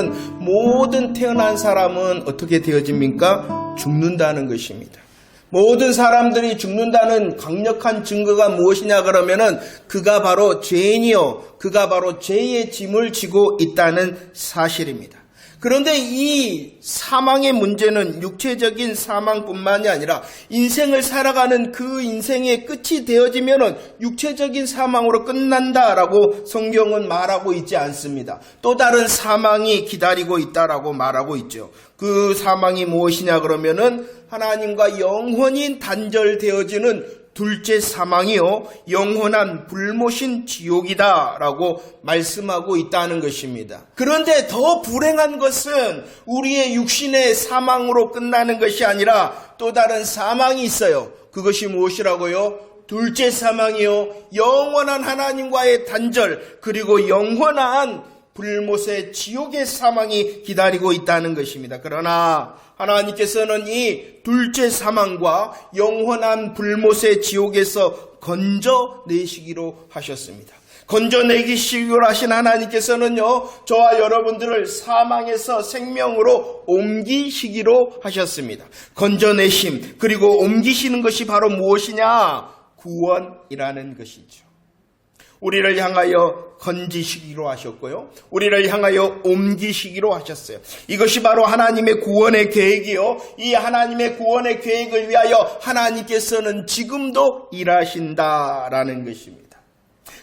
되어지면은 모든 태어난 사람은 어떻게 되어집니까? 죽는다는 것입니다. 모든 사람들이 죽는다는 강력한 증거가 무엇이냐 그러면은 그가 바로 죄인이요, 그가 바로 죄의 짐을 지고 있다는 사실입니다. 그런데 이 사망의 문제는 육체적인 사망뿐만이 아니라 인생을 살아가는 그 인생의 끝이 되어지면은 육체적인 사망으로 끝난다라고 성경은 말하고 있지 않습니다. 또 다른 사망이 기다리고 있다라고 말하고 있죠. 그 사망이 무엇이냐 그러면은 하나님과 영원히 단절되어지는 둘째 사망이요, 영원한 불모신 지옥이다라고 말씀하고 있다는 것입니다. 그런데 더 불행한 것은 우리의 육신의 사망으로 끝나는 것이 아니라 또 다른 사망이 있어요. 그것이 무엇이라고요? 둘째 사망이요, 영원한 하나님과의 단절, 그리고 영원한 불못의 지옥의 사망이 기다리고 있다는 것입니다. 그러나 하나님께서는 이 둘째 사망과 영원한 불못의 지옥에서 건져내시기로 하셨습니다. 건져내시기로 하신 하나님께서는요, 저와 여러분들을 사망에서 생명으로 옮기시기로 하셨습니다. 건져내심, 그리고 옮기시는 것이 바로 무엇이냐? 구원이라는 것이죠. 우리를 향하여 건지시기로 하셨고요, 우리를 향하여 옮기시기로 하셨어요. 이것이 바로 하나님의 구원의 계획이요, 이 하나님의 구원의 계획을 위하여 하나님께서는 지금도 일하신다라는 것입니다.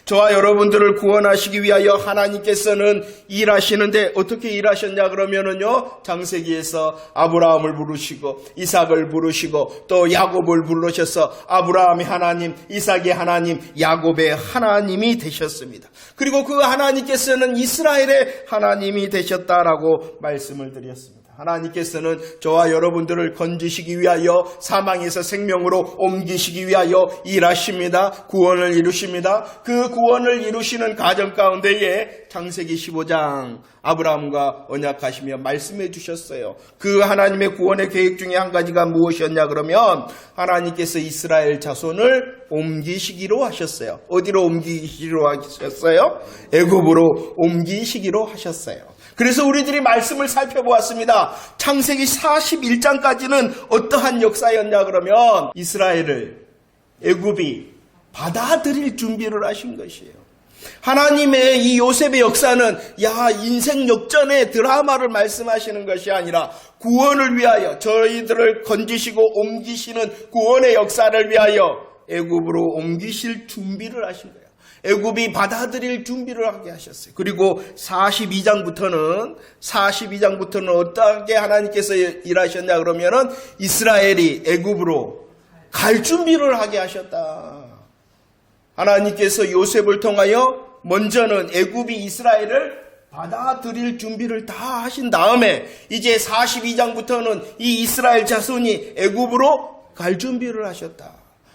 저와 여러분들을 구원하시기 위하여 하나님께서는 일하시는데 어떻게 일하셨냐 그러면은요, 창세기에서 아브라함을 부르시고 이삭을 부르시고 또 야곱을 부르셔서 아브라함의 하나님, 이삭의 하나님, 야곱의 하나님이 되셨습니다. 그리고 그 하나님께서는 이스라엘의 하나님이 되셨다라고 말씀을 드렸습니다. 하나님께서는 저와 여러분들을 건지시기 위하여 사망에서 생명으로 옮기시기 위하여 일하십니다. 구원을 이루십니다. 그 구원을 이루시는 과정 가운데에 창세기 15장 아브라함과 언약하시며 말씀해 주셨어요. 그 하나님의 구원의 계획 중에 한 가지가 무엇이었냐 그러면 하나님께서 이스라엘 자손을 옮기시기로 하셨어요. 어디로 옮기시기로 하셨어요? 애굽으로 옮기시기로 하셨어요. 그래서 우리들이 말씀을 살펴보았습니다. 창세기 41장까지는 어떠한 역사였냐 그러면 이스라엘을 애굽이 받아들일 준비를 하신 것이에요. 하나님의 이 요셉의 역사는 인생 역전의 드라마를 말씀하시는 것이 아니라 구원을 위하여 저희들을 건지시고 옮기시는 구원의 역사를 위하여 애굽으로 옮기실 준비를 하신 거예요. 애굽이 받아들일 준비를 하게 하셨어요. 그리고 42장부터는 어떻게 하나님께서 일하셨냐 그러면은 이스라엘이 애굽으로 갈 준비를 하게 하셨다. 하나님께서 요셉을 통하여 먼저는 애굽이 이스라엘을 받아들일 준비를 다 하신 다음에 이제 42장부터는 이 이스라엘 자손이 애굽으로 갈 준비를 하셨다.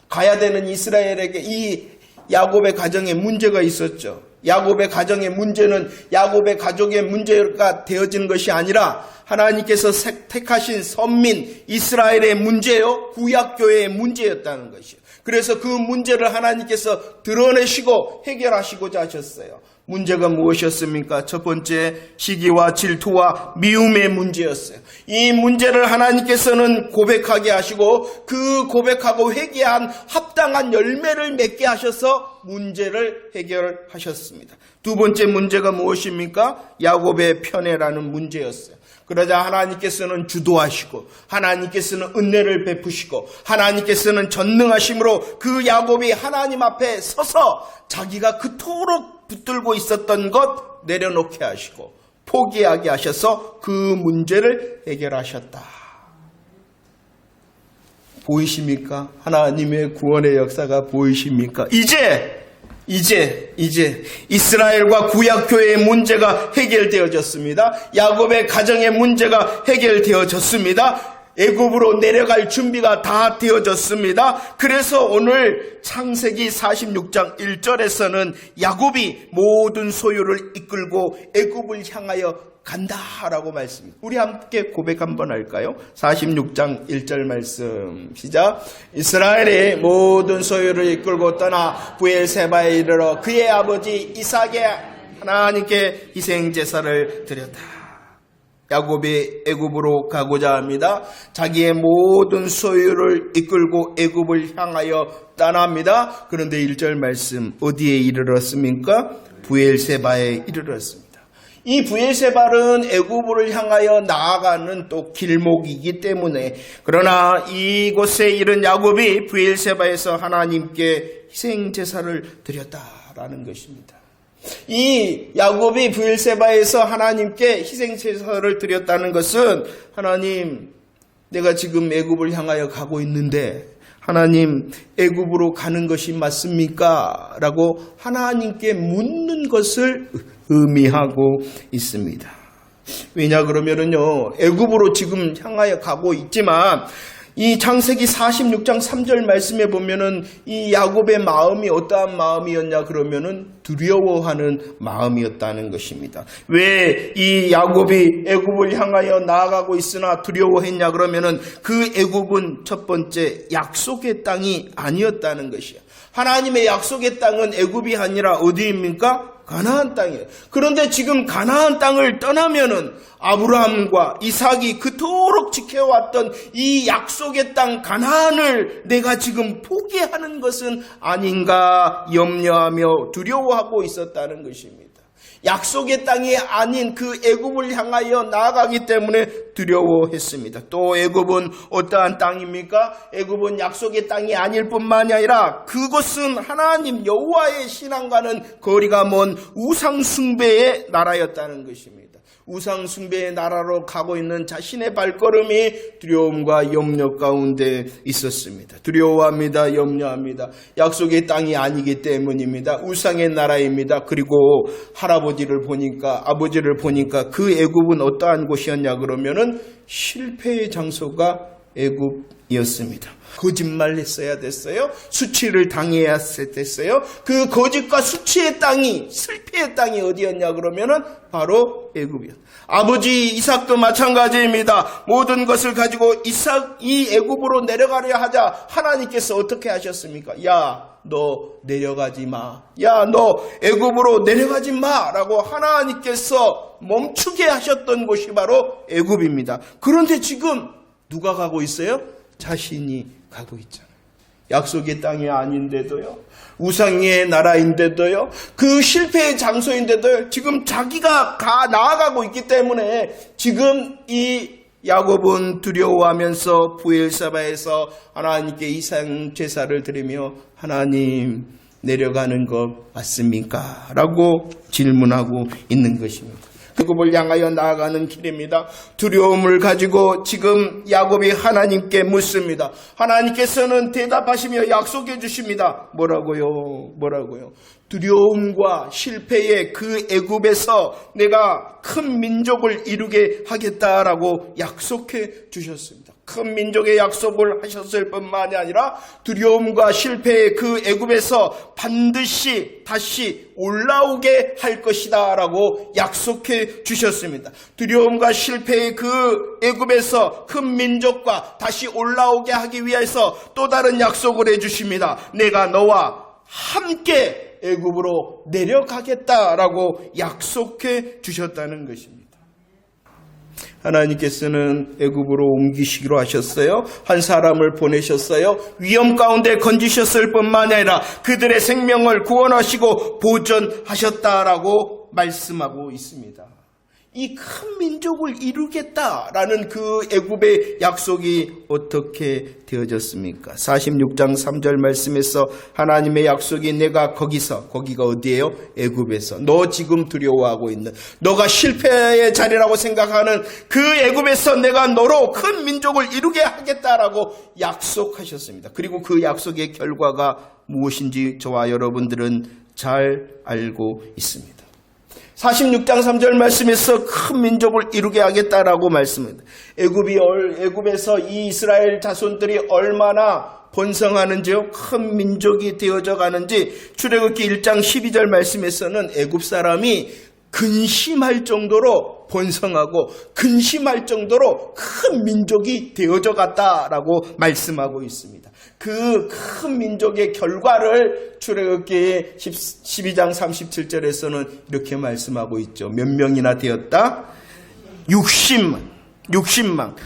가야 되는 이스라엘에게 이 야곱의 가정에 문제가 있었죠. 야곱의 가정의 문제는 야곱의 가족의 문제가 되어지는 것이 아니라 하나님께서 택하신 선민 이스라엘의 문제요, 구약교회의 문제였다는 것이요. 그래서 그 문제를 하나님께서 드러내시고 해결하시고자 하셨어요. 문제가 무엇이었습니까? 첫 번째, 시기와 질투와 미움의 문제였어요. 이 문제를 하나님께서는 고백하게 하시고 그 고백하고 회개한 합당한 열매를 맺게 하셔서 문제를 해결하셨습니다. 두 번째 문제가 무엇입니까? 야곱의 편애라는 문제였어요. 그러자 하나님께서는 주도하시고 하나님께서는 은혜를 베푸시고 하나님께서는 전능하심으로 그 야곱이 하나님 앞에 서서 자기가 그토록 붙들고 있었던 것 내려놓게 하시고 포기하게 하셔서 그 문제를 해결하셨다. 보이십니까? 하나님의 구원의 역사가 보이십니까? 이제 이스라엘과 구약교회의 문제가 해결되어졌습니다. 야곱의 가정의 문제가 해결되어졌습니다. 애굽으로 내려갈 준비가 다 되어졌습니다. 그래서 오늘 창세기 46장 1절에서는 야곱이 모든 소유를 이끌고 애굽을 향하여 간다라고 말씀입니다. 우리 함께 고백 한번 할까요? 46장 1절 말씀 시작. 이스라엘이 모든 소유를 이끌고 떠나 부엘세바에 이르러 그의 아버지 이삭의 하나님께 희생제사를 드렸다. 야곱이 애굽으로 가고자 합니다. 자기의 모든 소유를 이끌고 애굽을 향하여 떠납니다. 그런데 1절 말씀 어디에 이르렀습니까? 브엘세바에 이르렀습니다. 이 브엘세바는 애굽을 향하여 나아가는 또 길목이기 때문에, 그러나 이곳에 이른 야곱이 브엘세바에서 하나님께 희생제사를 드렸다라는 것입니다. 이 야곱이 브엘세바에서 하나님께 희생제사를 드렸다는 것은, 하나님, 내가 지금 애굽을 향하여 가고 있는데 하나님, 애굽으로 가는 것이 맞습니까? 라고 하나님께 묻는 것을 의미하고 있습니다. 왜냐 그러면은요, 애굽으로 지금 향하여 가고 있지만 이 창세기 46장 3절 말씀에 보면은 이 야곱의 마음이 어떠한 마음이었냐 그러면은 두려워하는 마음이었다는 것입니다. 왜 이 야곱이 애굽을 향하여 나아가고 있으나 두려워했냐 그러면은 그 애굽은 첫 번째 약속의 땅이 아니었다는 것이야. 하나님의 약속의 땅은 애굽이 아니라 어디입니까? 가나안 땅이에요. 그런데 지금 가나안 땅을 떠나면은 아브라함과 이삭이 그토록 지켜왔던 이 약속의 땅 가나안을 내가 지금 포기하는 것은 아닌가 염려하며 두려워하고 있었다는 것입니다. 약속의 땅이 아닌 그 애굽을 향하여 나아가기 때문에 두려워했습니다. 또 애굽은 어떠한 땅입니까? 애굽은 약속의 땅이 아닐 뿐만이 아니라 그곳은 하나님 여호와의 신앙과는 거리가 먼 우상 숭배의 나라였다는 것입니다. 우상 숭배의 나라로 가고 있는 자신의 발걸음이 두려움과 염려 가운데 있었습니다. 두려워합니다. 염려합니다. 약속의 땅이 아니기 때문입니다. 우상의 나라입니다. 그리고 아버지를 보니까 그 애굽은 어떠한 곳이었냐 그러면은 실패의 장소가 애굽이었습니다. 거짓말 했어야 됐어요. 수치를 당해야 됐어요. 그 거짓과 수치의 땅이, 실패의 땅이 어디였냐 그러면은 바로 애굽이었어요. 아버지 이삭도 마찬가지입니다. 모든 것을 가지고 이 애굽으로 내려가려 하자 하나님께서 어떻게 하셨습니까? 야, 너 내려가지 마. 야, 너 애굽으로 내려가지 마. 라고 하나님께서 멈추게 하셨던 곳이 바로 애굽입니다. 그런데 지금 누가 가고 있어요? 자신이 가고 있잖아요. 약속의 땅이 아닌데도요, 우상의 나라인데도요, 그 실패의 장소인데도요, 지금 자기가 나아가고 있기 때문에 지금 이 야곱은 두려워하면서 브엘세바에서 하나님께 이상 제사를 드리며 하나님, 내려가는 것 맞습니까? 라고 질문하고 있는 것입니다. 애굽을 향하여 나아가는 길입니다. 두려움을 가지고 지금 야곱이 하나님께 묻습니다. 하나님께서는 대답하시며 약속해 주십니다. 뭐라고요? 두려움과 실패의 그 애굽에서 내가 큰 민족을 이루게 하겠다라고 약속해 주셨습니다. 큰 민족의 약속을 하셨을 뿐만이 아니라 두려움과 실패의 그 애굽에서 반드시 다시 올라오게 할 것이다 라고 약속해 주셨습니다. 두려움과 실패의 그 애굽에서 큰 민족과 다시 올라오게 하기 위해서 또 다른 약속을 해 주십니다. 내가 너와 함께 애굽으로 내려가겠다라고 약속해 주셨다는 것입니다. 하나님께서는 애굽으로 옮기시기로 하셨어요. 한 사람을 보내셨어요. 위험 가운데 건지셨을 뿐만 아니라 그들의 생명을 구원하시고 보존하셨다라고 말씀하고 있습니다. 이 큰 민족을 이루겠다라는 그 애굽의 약속이 어떻게 되어졌습니까? 46장 3절 말씀에서 하나님의 약속이 내가 거기가 어디예요? 애굽에서 너 지금 두려워하고 있는, 너가 실패의 자리라고 생각하는 그 애굽에서 내가 너로 큰 민족을 이루게 하겠다라고 약속하셨습니다. 그리고 그 약속의 결과가 무엇인지 저와 여러분들은 잘 알고 있습니다. 46장 3절 말씀에서 큰 민족을 이루게 하겠다라고 말씀합니다. 애굽에서 이 이스라엘 자손들이 얼마나 번성하는지요, 큰 민족이 되어져 가는지 출애굽기 1장 12절 말씀에서는 애굽 사람이 근심할 정도로 번성하고 근심할 정도로 큰 민족이 되어져 갔다라고 말씀하고 있습니다. 그 큰 민족의 결과를 출애굽기 12장 37절에서는 이렇게 말씀하고 있죠. 몇 명이나 되었다? 60만.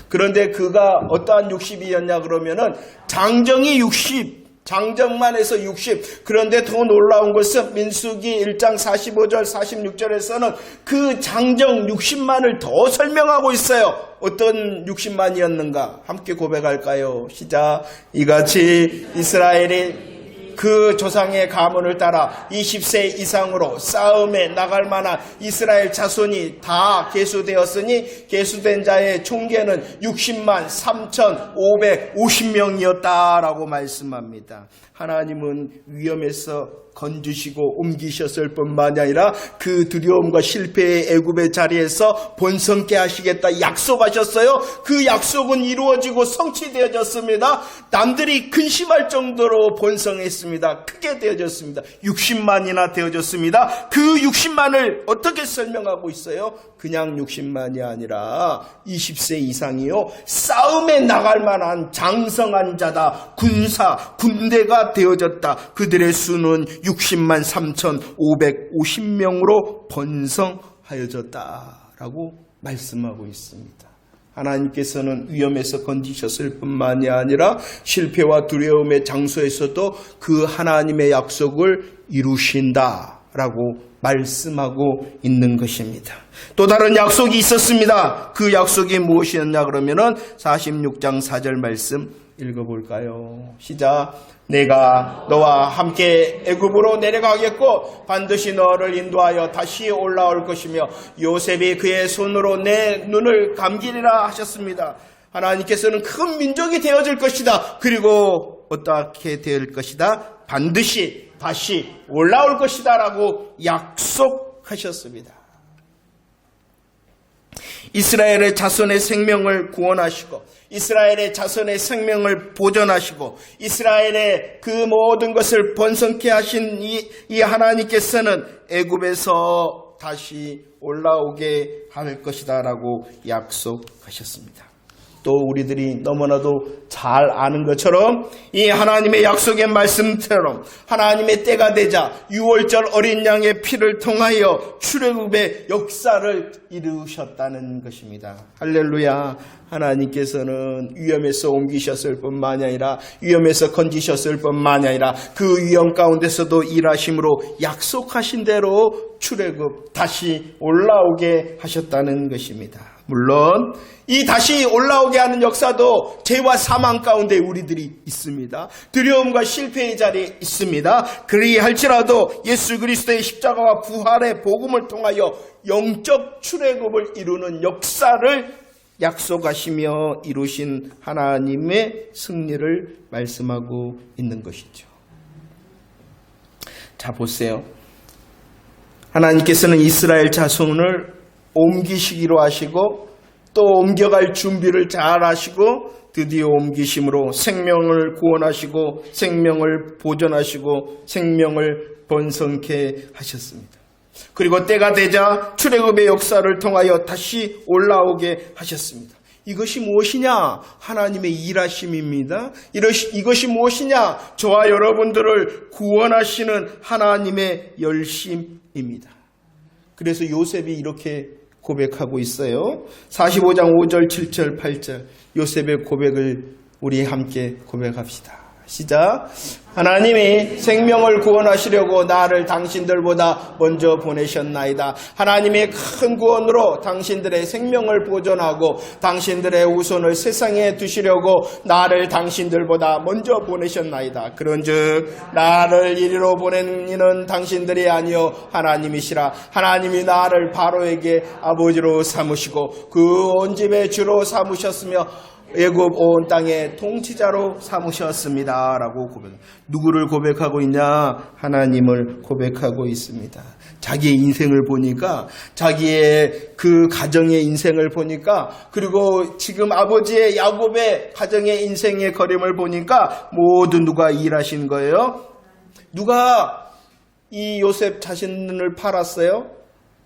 그런데 그가 어떠한 60이었냐 그러면은 장정이 60. 장정만 해서 60. 그런데 더 놀라운 것은 민수기 1장 45절 46절에서는 그 장정 60만을 더 설명하고 있어요. 어떤 60만이었는가? 함께 고백할까요? 시작. 이같이 이스라엘이 그 조상의 가문을 따라 20세 이상으로 싸움에 나갈 만한 이스라엘 자손이 다 계수되었으니 계수된 자의 총계는 60만 3,550명이었다라고 말씀합니다. 하나님은 위험에서 건지시고 옮기셨을 뿐만이 아니라 그 두려움과 실패의 애굽의 자리에서 번성케 하시겠다 약속하셨어요. 그 약속은 이루어지고 성취되어졌습니다. 남들이 근심할 정도로 번성했습니다. 크게 되어졌습니다. 60만이나 되어졌습니다. 그 60만을 어떻게 설명하고 있어요? 그냥 60만이 아니라 20세 이상이요. 싸움에 나갈 만한 장성한 자다. 군대가 되어졌다. 그들의 수는 60만 3,550명으로 번성하여졌다라고 말씀하고 있습니다. 하나님께서는 위험에서 건지셨을 뿐만이 아니라 실패와 두려움의 장소에서도 그 하나님의 약속을 이루신다라고 말씀하고 있는 것입니다. 또 다른 약속이 있었습니다. 그 약속이 무엇이었냐 그러면은 46장 4절 말씀 읽어볼까요? 시작. 내가 너와 함께 애굽으로 내려가겠고 반드시 너를 인도하여 다시 올라올 것이며 요셉이 그의 손으로 내 눈을 감기리라 하셨습니다. 하나님께서는 큰 민족이 되어질 것이다. 그리고 어떻게 될 것이다? 반드시 다시 올라올 것이다 라고 약속하셨습니다. 이스라엘의 자손의 생명을 구원하시고 이스라엘의 자손의 생명을 보존하시고 이스라엘의 그 모든 것을 번성케 하신 이 하나님께서는 애굽에서 다시 올라오게 할 것이다 라고 약속하셨습니다. 또 우리들이 너무나도 잘 아는 것처럼 이 하나님의 약속의 말씀처럼 하나님의 때가 되자 6월절 어린 양의 피를 통하여 출애굽의 역사를 이루셨다는 것입니다. 할렐루야. 하나님께서는 위험에서 옮기셨을 뿐만이 아니라 위험에서 건지셨을 뿐만이 아니라 그 위험 가운데서도 일하심으로 약속하신 대로 출애굽 다시 올라오게 하셨다는 것입니다. 물론 이 다시 올라오게 하는 역사도 죄와 사망 가운데 우리들이 있습니다. 두려움과 실패의 자리에 있습니다. 그리할지라도 예수 그리스도의 십자가와 부활의 복음을 통하여 영적 출애굽을 이루는 역사를 약속하시며 이루신 하나님의 승리를 말씀하고 있는 것이죠. 자, 보세요. 하나님께서는 이스라엘 자손을 옮기시기로 하시고 또 옮겨갈 준비를 잘 하시고 드디어 옮기심으로 생명을 구원하시고 생명을 보존하시고 생명을 번성케 하셨습니다. 그리고 때가 되자 출애굽의 역사를 통하여 다시 올라오게 하셨습니다. 이것이 무엇이냐? 하나님의 일하심입니다. 이것이 무엇이냐? 저와 여러분들을 구원하시는 하나님의 열심입니다. 그래서 요셉이 이렇게 고백하고 있어요. 45장 5절 7절 8절 요셉의 고백을 우리 함께 고백합시다. 시작. 하나님이 생명을 구원하시려고 나를 당신들보다 먼저 보내셨나이다. 하나님의 큰 구원으로 당신들의 생명을 보존하고 당신들의 후손을 세상에 두시려고 나를 당신들보다 먼저 보내셨나이다. 그런즉 나를 이리로 보낸 이는 당신들이 아니요 하나님이시라. 하나님이 나를 바로에게 아버지로 삼으시고 그 온 집의 주로 삼으셨으며 애굽 온 땅의 통치자로 삼으셨습니다. 라고 고백합니다. 누구를 고백하고 있냐? 하나님을 고백하고 있습니다. 자기의 인생을 보니까 자기의 그 가정의 인생을 보니까 그리고 지금 아버지의 야곱의 가정의 인생의 걸음을 보니까 모두 누가 일하신 거예요? 누가 이 요셉 자신을 팔았어요?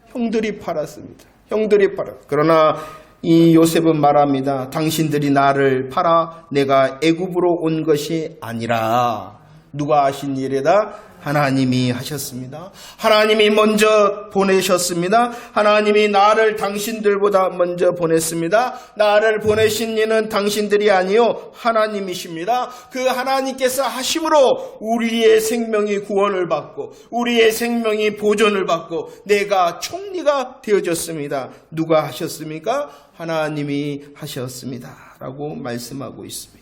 형들이 팔았습니다. 형들이 팔았어요. 그러나 이 요셉은 말합니다. 당신들이 나를 팔아 내가 애굽으로 온 것이 아니라 누가 하신 일이다? 하나님이 하셨습니다. 하나님이 먼저 보내셨습니다. 하나님이 나를 당신들보다 먼저 보냈습니다. 나를 보내신 이는 당신들이 아니요 하나님이십니다. 그 하나님께서 하심으로 우리의 생명이 구원을 받고 우리의 생명이 보존을 받고 내가 총리가 되어졌습니다. 누가 하셨습니까? 하나님이 하셨습니다. 라고 말씀하고 있습니다.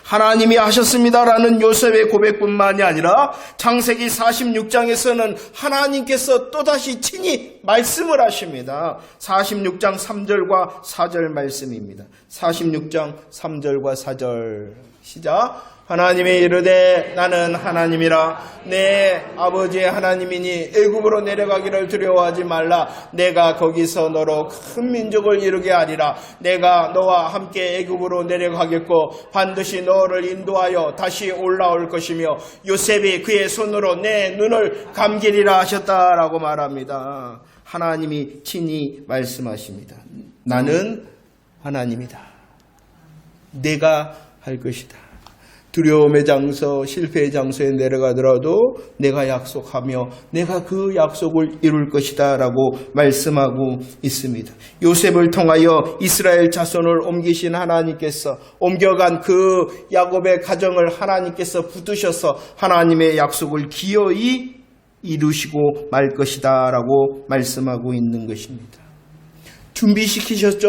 하나님이 하셨습니다라는 요셉의 고백뿐만이 아니라 창세기 46장에서는 하나님께서 또다시 친히 말씀을 하십니다. 46장 3절과 4절 말씀입니다. 46장 3절과 4절 시작. 하나님이 이르되 나는 하나님이라 내 아버지의 하나님이니 애굽으로 내려가기를 두려워하지 말라. 내가 거기서 너로 큰 민족을 이루게 하리라. 내가 너와 함께 애굽으로 내려가겠고 반드시 너를 인도하여 다시 올라올 것이며 요셉이 그의 손으로 내 눈을 감기리라 하셨다라고 말합니다. 하나님이 친히 말씀하십니다. 나는 하나님이다. 내가 할 것이다. 두려움의 장소, 실패의 장소에 내려가더라도 내가 약속하며 내가 그 약속을 이룰 것이다 라고 말씀하고 있습니다. 요셉을 통하여 이스라엘 자손을 옮기신 하나님께서 옮겨간 그 야곱의 가정을 하나님께서 붙드셔서 하나님의 약속을 기어이 이루시고 말 것이다 라고 말씀하고 있는 것입니다. 준비시키셨죠?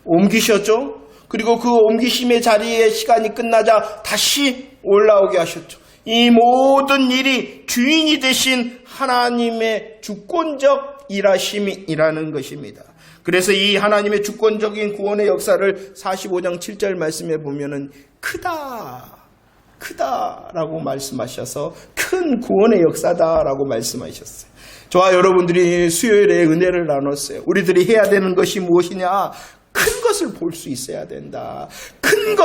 옮기셨죠? 그리고 그 옮기심의 자리에 시간이 끝나자 다시 올라오게 하셨죠. 이 모든 일이 주인이 되신 하나님의 주권적 일하심이라는 것입니다. 그래서 이 하나님의 주권적인 구원의 역사를 45장 7절 말씀에 보면은 크다라고 말씀하셔서 큰 구원의 역사다라고 말씀하셨어요. 저와 여러분들이 수요일에 은혜를 나눴어요. 우리들이 해야 되는 것이 무엇이냐? 큰 것을 볼 수 있어야 된다. 큰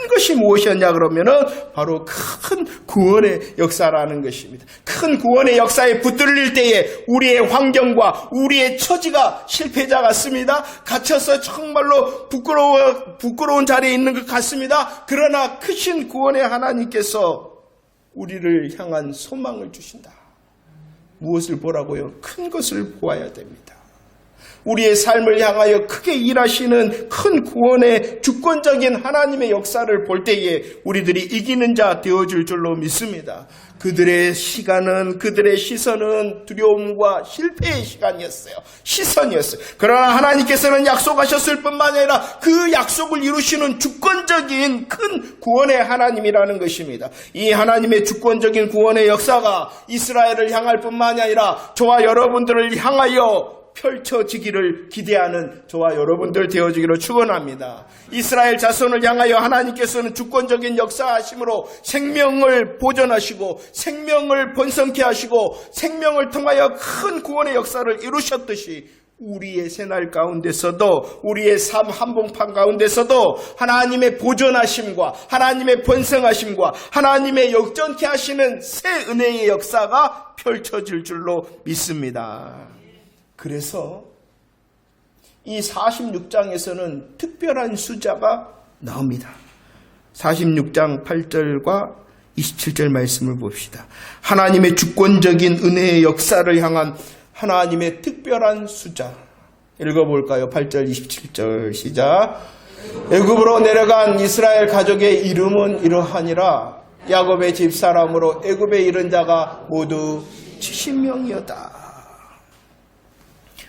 것이 무엇이었냐 그러면은 바로 큰 구원의 역사라는 것입니다. 큰 구원의 역사에 붙들릴 때에 우리의 환경과 우리의 처지가 실패자 같습니다. 갇혀서 정말로 부끄러운 자리에 있는 것 같습니다. 그러나 크신 구원의 하나님께서 우리를 향한 소망을 주신다. 무엇을 보라고요? 큰 것을 보아야 됩니다. 우리의 삶을 향하여 크게 일하시는 큰 구원의 주권적인 하나님의 역사를 볼 때에 우리들이 이기는 자 되어줄 줄로 믿습니다. 그들의 시선은 두려움과 실패의 시선이었어요. 그러나 하나님께서는 약속하셨을 뿐만 아니라 그 약속을 이루시는 주권적인 큰 구원의 하나님이라는 것입니다. 이 하나님의 주권적인 구원의 역사가 이스라엘을 향할 뿐만이 아니라 저와 여러분들을 향하여 펼쳐지기를 기대하는 저와 여러분들 되어지기를 축원합니다. 이스라엘 자손을 향하여 하나님께서는 주권적인 역사하심으로 생명을 보존하시고 생명을 번성케 하시고 생명을 통하여 큰 구원의 역사를 이루셨듯이 우리의 새날 가운데서도 우리의 삶 한복판 가운데서도 하나님의 보존하심과 하나님의 번성하심과 하나님의 역전케 하시는 새 은혜의 역사가 펼쳐질 줄로 믿습니다. 그래서 이 46장에서는 특별한 숫자가 나옵니다. 46장 8절과 27절 말씀을 봅시다. 하나님의 주권적인 은혜의 역사를 향한 하나님의 특별한 숫자. 읽어볼까요? 8절 27절 시작. 애굽으로 내려간 이스라엘 가족의 이름은 이러하니라. 야곱의 집사람으로 애굽에 이른 자가 모두 70명이었다.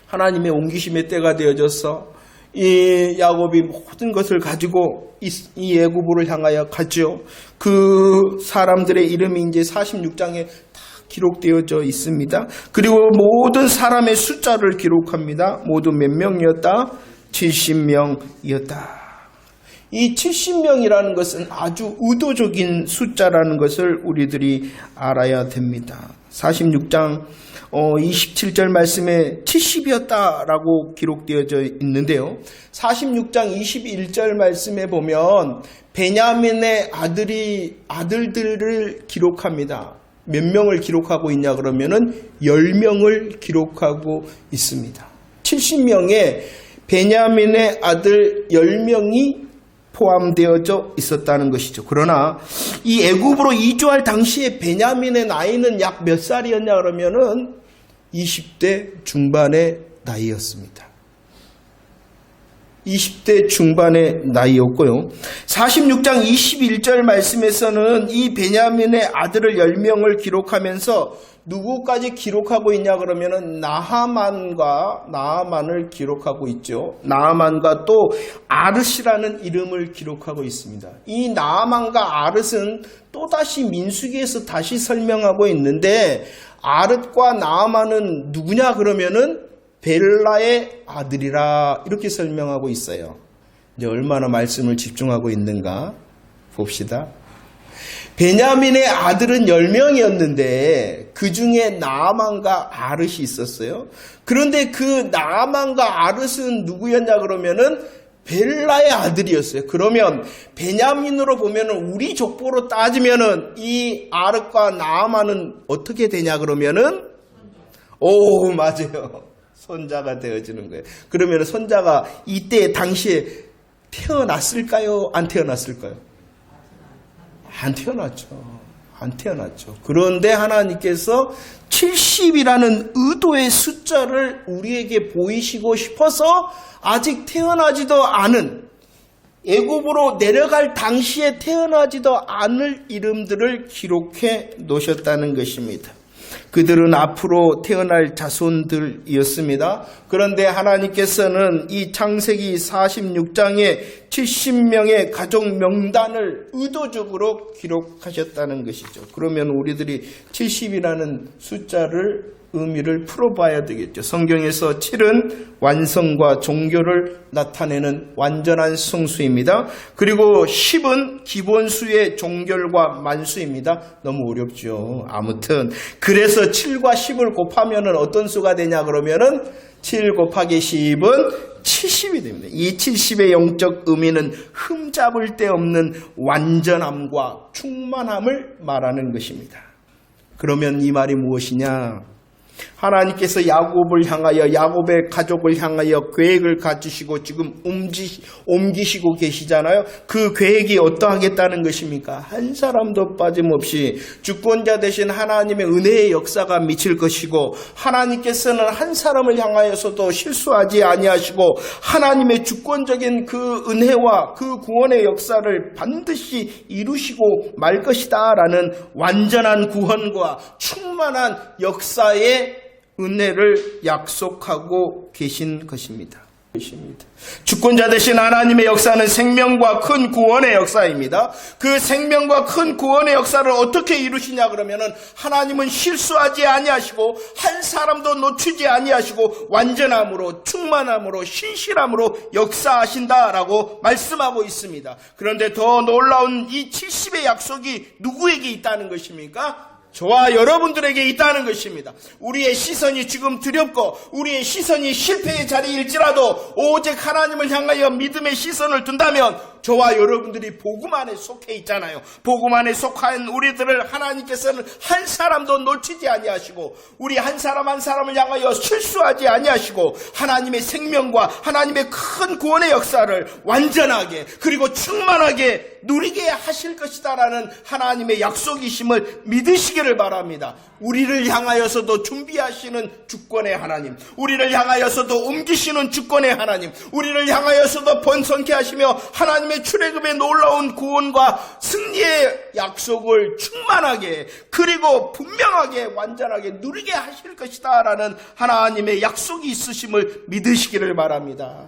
하나님의 옮기심의 때가 되어져서 이 야곱이 모든 것을 가지고 이 애굽으로 향하여 가죠. 그 사람들의 이름이 이제 46장에 다 기록되어져 있습니다. 그리고 모든 사람의 숫자를 기록합니다. 모두 몇 명이었다? 70명이었다. 이 70명이라는 것은 아주 의도적인 숫자라는 것을 우리들이 알아야 됩니다. 46장 27절 말씀에 70이었다라고 기록되어져 있는데요. 46장 21절 말씀에 보면 베냐민의 아들들을 기록합니다. 몇 명을 기록하고 있냐 그러면은 10명을 기록하고 있습니다. 70명의 베냐민의 아들 10명이 포함되어져 있었다는 것이죠. 그러나 이 애굽으로 이주할 당시에 베냐민의 나이는 약 몇 살이었냐 그러면은 20대 중반의 나이였습니다. 20대 중반의 나이였고요. 46장 21절 말씀에서는 이 베냐민의 아들을 10명을 기록하면서 누구까지 기록하고 있냐 그러면은 나하만을 기록하고 있죠. 나하만과 또 아르시라는 이름을 기록하고 있습니다. 이 나하만과 아르스는 또다시 민수기에서 다시 설명하고 있는데 아르과 나하만은 누구냐 그러면은 벨라의 아들이라 이렇게 설명하고 있어요. 이제 얼마나 말씀을 집중하고 있는가 봅시다. 베냐민의 아들은 10명이었는데 그 중에 나아만과 아르시 있었어요. 그런데 그 나아만과 아르스는 누구였냐 그러면은 벨라의 아들이었어요. 그러면 베냐민으로 보면은 우리 족보로 따지면은 이 아르과 나아만은 어떻게 되냐 그러면은 맞아요. 손자가 되어지는 거예요. 그러면 손자가 이때 당시에 태어났을까요? 안 태어났을까요? 안 태어났죠. 그런데 하나님께서 70이라는 의도의 숫자를 우리에게 보이시고 싶어서 아직 태어나지도 않은 애굽으로 내려갈 당시에 태어나지도 않을 이름들을 기록해 놓으셨다는 것입니다. 그들은 앞으로 태어날 자손들이었습니다. 그런데 하나님께서는 이 창세기 46장에 70명의 가족 명단을 의도적으로 기록하셨다는 것이죠. 그러면 우리들이 70이라는 숫자를 의미를 풀어봐야 되겠죠. 성경에서 7은 완성과 종교를 나타내는 완전한 성수입니다. 그리고 10은 기본수의 종결과 만수입니다. 너무 어렵죠. 아무튼 그래서 7과 10을 곱하면 어떤 수가 되냐 그러면은 7 곱하기 10은 70이 됩니다. 이 70의 영적 의미는 흠잡을 데 없는 완전함과 충만함을 말하는 것입니다. 그러면 이 말이 무엇이냐? 하나님께서 야곱을 향하여 야곱의 가족을 향하여 계획을 가지시고 지금 옮기시고 계시잖아요. 그 계획이 어떠하겠다는 것입니까? 한 사람도 빠짐없이 주권자 되신 하나님의 은혜의 역사가 미칠 것이고 하나님께서는 한 사람을 향하여서도 실수하지 아니하시고 하나님의 주권적인 그 은혜와 그 구원의 역사를 반드시 이루시고 말 것이다 라는 완전한 구원과 충만한 역사의 은혜를 약속하고 계신 것입니다. 주권자 되신 하나님의 역사는 생명과 큰 구원의 역사입니다. 그 생명과 큰 구원의 역사를 어떻게 이루시냐 그러면은 하나님은 실수하지 아니하시고 한 사람도 놓치지 아니하시고 완전함으로 충만함으로 신실함으로 역사하신다라고 말씀하고 있습니다. 그런데 더 놀라운 이 70의 약속이 누구에게 있다는 것입니까? 저와 여러분들에게 있다는 것입니다. 우리의 시선이 지금 두렵고 우리의 시선이 실패의 자리일지라도 오직 하나님을 향하여 믿음의 시선을 둔다면 저와 여러분들이 복음 안에 속해 있잖아요. 복음 안에 속한 우리들을 하나님께서는 한 사람도 놓치지 아니하시고 우리 한 사람 한 사람을 향하여 실수하지 아니하시고 하나님의 생명과 하나님의 큰 구원의 역사를 완전하게 그리고 충만하게 누리게 하실 것이다라는 하나님의 약속이심을 믿으시기를 바랍니다. 우리를 향하여서도 준비하시는 주권의 하나님, 우리를 향하여서도 옮기시는 주권의 하나님, 우리를 향하여서도 번성케 하시며 하나님의 출애굽의 놀라운 구원과 승리의 약속을 충만하게 그리고 분명하게 완전하게 누리게 하실 것이다라는 하나님의 약속이 있으심을 믿으시기를 바랍니다.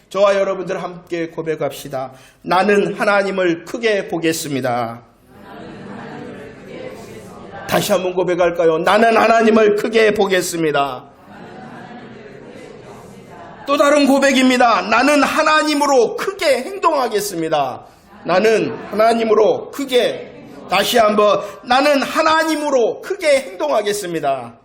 저와 여러분들 함께 고백합시다. 나는 하나님을 크게 보겠습니다. 다시 한번 고백할까요? 나는 하나님을 크게 보겠습니다. 또 다른 고백입니다. 나는 하나님으로 크게 행동하겠습니다. 나는 하나님으로 크게 다시 한번 나는 하나님으로 크게 행동하겠습니다.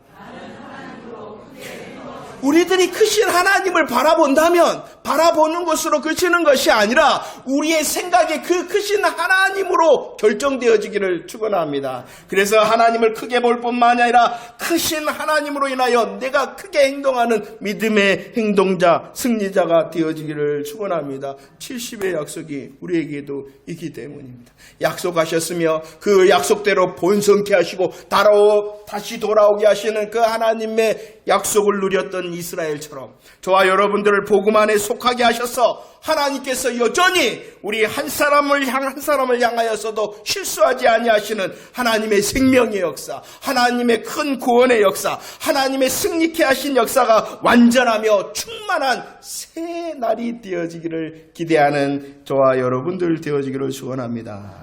우리들이 크신 하나님을 바라본다면 바라보는 것으로 그치는 것이 아니라 우리의 생각이 그 크신 하나님으로 결정되어지기를 축원합니다. 그래서 하나님을 크게 볼 뿐만 아니라 크신 하나님으로 인하여 내가 크게 행동하는 믿음의 행동자, 승리자가 되어지기를 축원합니다. 70의 약속이 우리에게도 있기 때문입니다. 약속하셨으며 그 약속대로 본성케 하시고 다시 돌아오게 하시는 그 하나님의 약속을 누렸던 이스라엘처럼 저와 여러분들을 복음 안에 속하게 하셔서 하나님께서 여전히 우리 한 사람을 향하여서도 실수하지 아니하시는 하나님의 생명의 역사, 하나님의 큰 구원의 역사, 하나님의 승리케 하신 역사가 완전하며 충만한 새 날이 되어지기를 기대하는 저와 여러분들 되어지기를 축원합니다.